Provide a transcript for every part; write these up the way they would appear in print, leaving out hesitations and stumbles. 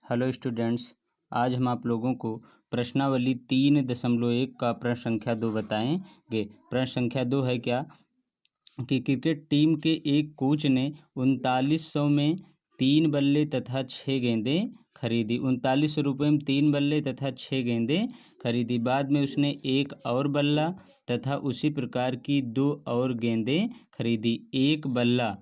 Hello students, आज हम आप लोगों को प्रश्नावली 3.1 का प्रश्न संख्या 2 बताएंगे। प्रश्न संख्या 2 है क्या कि क्रिकेट टीम के एक कोच ने 3900 में 3 बल्ले तथा 6 गेंदें खरीदी। 3900 रुपये में 3 बल्ले तथा 6 गेंदें खरीदी। बाद में उसने एक और बल्ला तथा उसी प्रकार की 2 और गेंदें खरीदी। एक बल्ला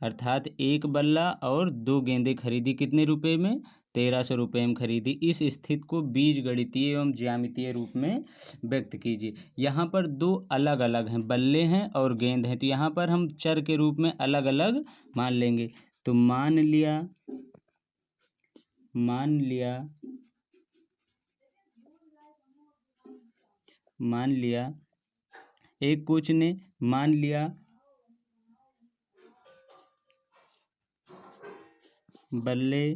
अर्थात एक बल्ला और 2 गेंदें खरीदी। कितने रुपए में? 1300 रुपये में खरीदी। इस स्थिति को बीजगणितीय एवं ज्यामितीय रूप में व्यक्त कीजिए। यहाँ पर दो अलग अलग हैं, बल्ले हैं और गेंद हैं, तो यहाँ पर हम चर के रूप में अलग अलग मान लेंगे। तो मान लिया एक कोच ने मान लिया बल्ले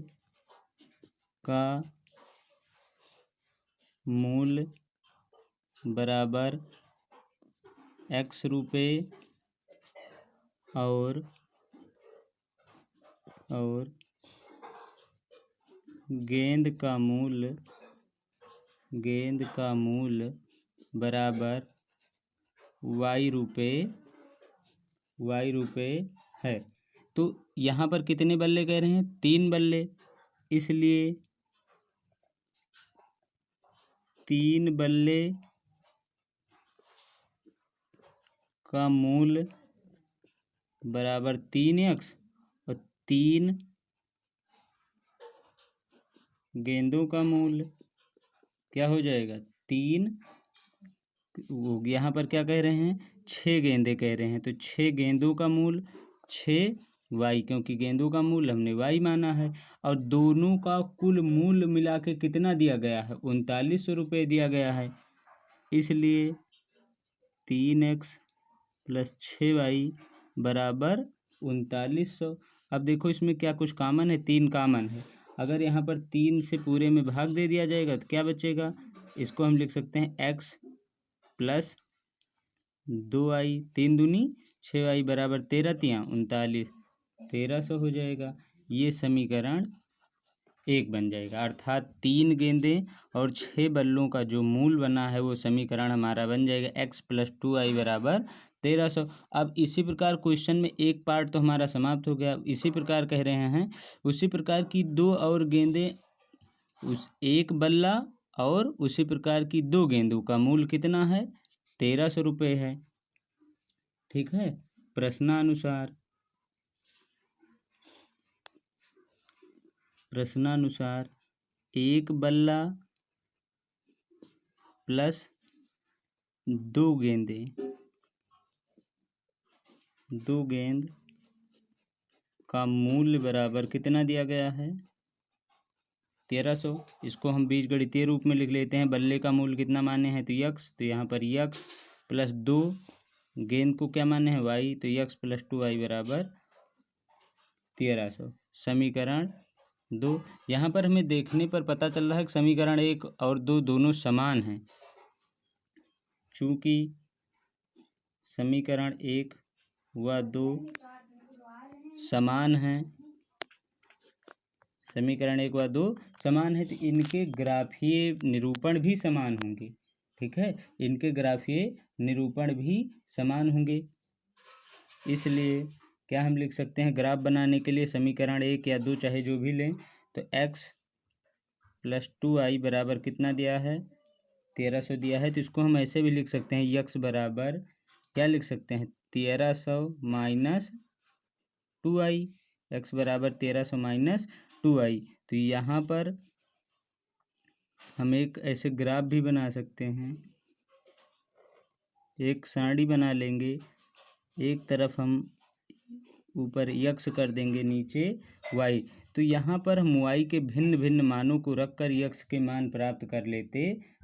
का मूल्य बराबर x रुपये और गेंद का मूल्य बराबर y रुपये है। तो यहाँ पर कितने बल्ले कह रहे हैं? 3 बल्ले, इसलिए 3 बल्ले का मूल्य बराबर 3x और 3 गेंदों का मूल्य क्या हो जाएगा? 3। यहाँ पर क्या कह रहे हैं? 6 गेंदें कह रहे हैं, तो 6 गेंदों का मूल्य 6y, क्योंकि गेंदों का मूल्य हमने y माना है। और दोनों का कुल मूल्य मिला के कितना दिया गया है? 3900 रुपये दिया गया है, इसलिए 3x + 6y बराबर 3900। अब देखो इसमें क्या कुछ कॉमन है? 3 कॉमन है। अगर यहाँ पर 3 से पूरे में भाग दे दिया जाएगा तो क्या बचेगा? इसको हम लिख सकते हैं x + 2y, 3 दूनी 6y बराबर 13 तियाँ 39, 1300 हो जाएगा। ये समीकरण 1 बन जाएगा। अर्थात 3 गेंदें और 6 बल्लों का जो मूल बना है वो समीकरण हमारा बन जाएगा x + 2y बराबर 1300। अब इसी प्रकार क्वेश्चन में एक पार्ट तो हमारा समाप्त हो गया। इसी प्रकार कह रहे हैं उसी प्रकार की 2 और गेंदें, उस एक बल्ला और उसी प्रकार की 2 गेंदों का मूल्य कितना है? 1300 रुपये है। ठीक है। प्रश्नानुसार एक बल्ला प्लस 2 गेंद का मूल्य बराबर कितना दिया गया है? 1300। इसको हम बीजगणितीय रूप में लिख लेते हैं। बल्ले का मूल्य कितना माने हैं? तो x, तो यहाँ पर x + 2 गेंद को क्या माने हैं? y, तो x + 2y बराबर 1300। समीकरण 2। यहाँ पर हमें देखने पर पता चल रहा है कि समीकरण 1 और 2 दोनों समान हैं। चूँकि समीकरण 1 व 2 समान हैं, तो इनके ग्राफीय निरूपण भी समान होंगे। ठीक है, इनके ग्राफीय निरूपण भी समान होंगे। इसलिए क्या हम लिख सकते हैं? ग्राफ बनाने के लिए समीकरण 1 या 2 चाहे जो भी लें, तो x + 2y बराबर कितना दिया है? 1300 दिया है। तो इसको हम ऐसे भी लिख सकते हैं, x बराबर क्या लिख सकते हैं? 1300 - 2y। x बराबर 1300 - 2y। तो यहाँ पर हम एक ऐसे ग्राफ भी बना सकते हैं। एक सारणी बना लेंगे, एक तरफ हम ऊपर x कर देंगे, नीचे y। तो यहाँ पर हम y के भिन्न भिन्न मानों को रखकर x के मान प्राप्त कर लेते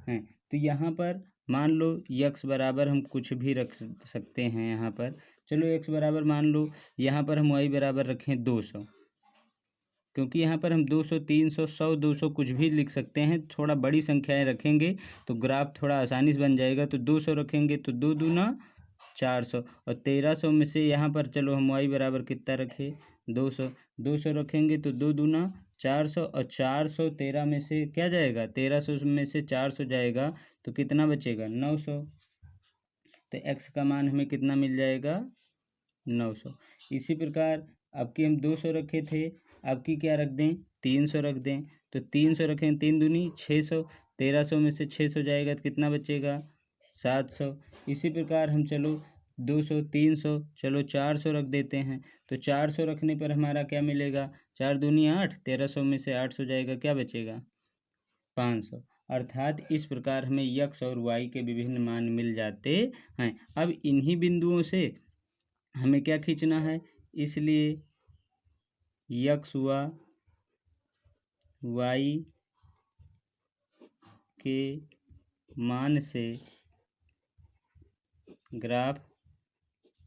हैं। तो यहाँ पर मान लो x बराबर हम कुछ भी रख सकते हैं। यहाँ पर चलो x बराबर मान लो, यहाँ पर हम y बराबर रखें 200, क्योंकि यहाँ पर हम 200, 300, 100, 200 कुछ भी लिख सकते हैं। थोड़ा बड़ी संख्याएं रखेंगे तो ग्राफ थोड़ा आसानी से बन जाएगा। तो 200 रखेंगे तो 2 दूना 400, और 1300 में से यहाँ पर चलो हम y बराबर कितना रखें? 200 रखेंगे तो 2 दूना 400 और 413 में से क्या जाएगा, 1300 में से 400 जाएगा तो कितना बचेगा, 900। तो x का मान हमें कितना मिल जाएगा, 900। इसी प्रकार अब की हम 200 रखे थे, अब की क्या रख दें, 300 रख दें। तो 300 रखें, 3 दूनी 600, 1300 में से 600 जाएगा तो कितना बचेगा, 700। इसी प्रकार हम चलो 200, 300, चलो 400 रख देते हैं। तो 400 रखने पर हमारा क्या मिलेगा, 4 दूनी 8, 1300 में से 800 जाएगा, क्या बचेगा, 500। अर्थात इस प्रकार हमें यक्स और वाई के विभिन्न मान मिल जाते हैं। अब इन्हीं बिंदुओं से हमें क्या खींचना है, इसलिए यक्स व वाई के मान से ग्राफ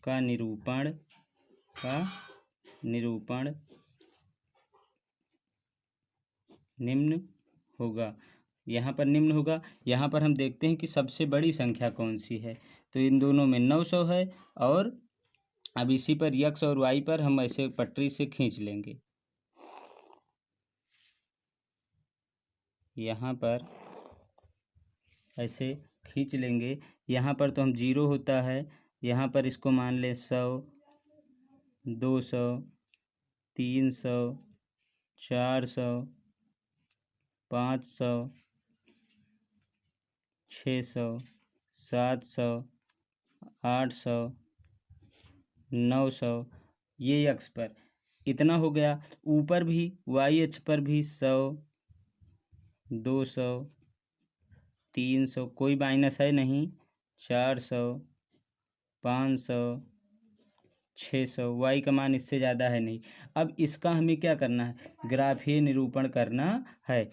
का निरूपण निम्न होगा। यहाँ पर निम्न होगा। यहाँ पर हम देखते हैं कि सबसे बड़ी संख्या कौन सी है, तो इन दोनों में 900 है। और अब इसी पर यक्स और वाई पर हम ऐसे पटरी से खींच लेंगे, यहाँ पर ऐसे खींच लेंगे। यहाँ पर तो हम 0 होता है, यहाँ पर इसको मान लें 100, 200, 300, 400, 500, 600, 700, 800, 900, ये यक्स पर इतना हो गया। ऊपर भी वाई अक्ष पर भी 100, 200, 300, कोई माइनस है नहीं, 400, 500, 600, वाई का मान इससे ज़्यादा है नहीं। अब इसका हमें क्या करना है, ग्राफीय निरूपण करना है।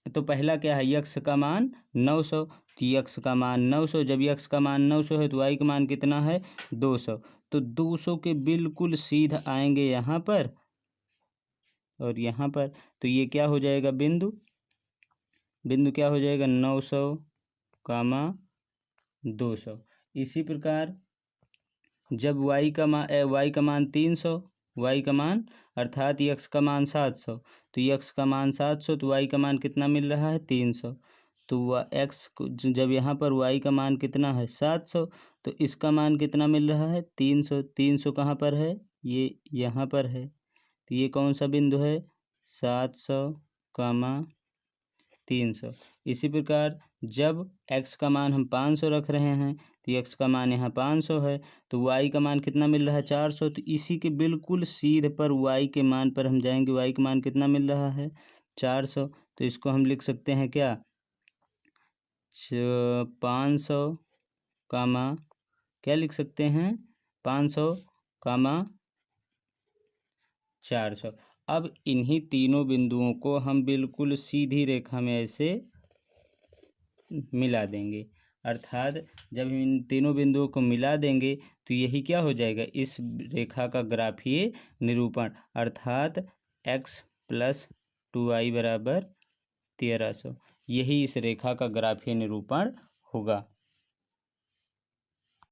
तो पहला क्या है, यक्स का मान 900, तो यक्स का मान 900, जब यक्स का मान 900 है तो वाई का मान कितना है, 200। तो 200 के बिल्कुल सीधा आएंगे यहाँ पर और यहाँ पर, तो ये क्या हो जाएगा, बिंदु क्या हो जाएगा, 900, 200। इसी प्रकार जब y का मान 300, y का मान अर्थात यक्स का मान 700, तो यक्स का मान 700, तो y का मान कितना मिल रहा है, 300। तो x जब यहाँ पर y का मान कितना है, 700, तो इसका मान कितना मिल रहा है, 300। 300 कहाँ पर है, ये यहाँ पर है। तो ये कौन सा बिंदु है, 700, 300। इसी प्रकार जब x का मान हम 500 रख रहे हैं, तो x का मान यहाँ 500 है, तो y का मान कितना मिल रहा है, 400। तो इसी के बिल्कुल सीधे पर y के मान पर हम जाएंगे, y का मान कितना मिल रहा है, 400। तो इसको हम लिख सकते हैं क्या, 500 क्या लिख सकते हैं, 500, 400। अब इन्हीं तीनों बिंदुओं को हम बिल्कुल सीधी रेखा में ऐसे मिला देंगे। अर्थात जब हम इन तीनों बिंदुओं को मिला देंगे तो यही क्या हो जाएगा, इस रेखा का ग्राफीय निरूपण, अर्थात x + 2y = 1300। यही इस रेखा का ग्राफीय निरूपण होगा।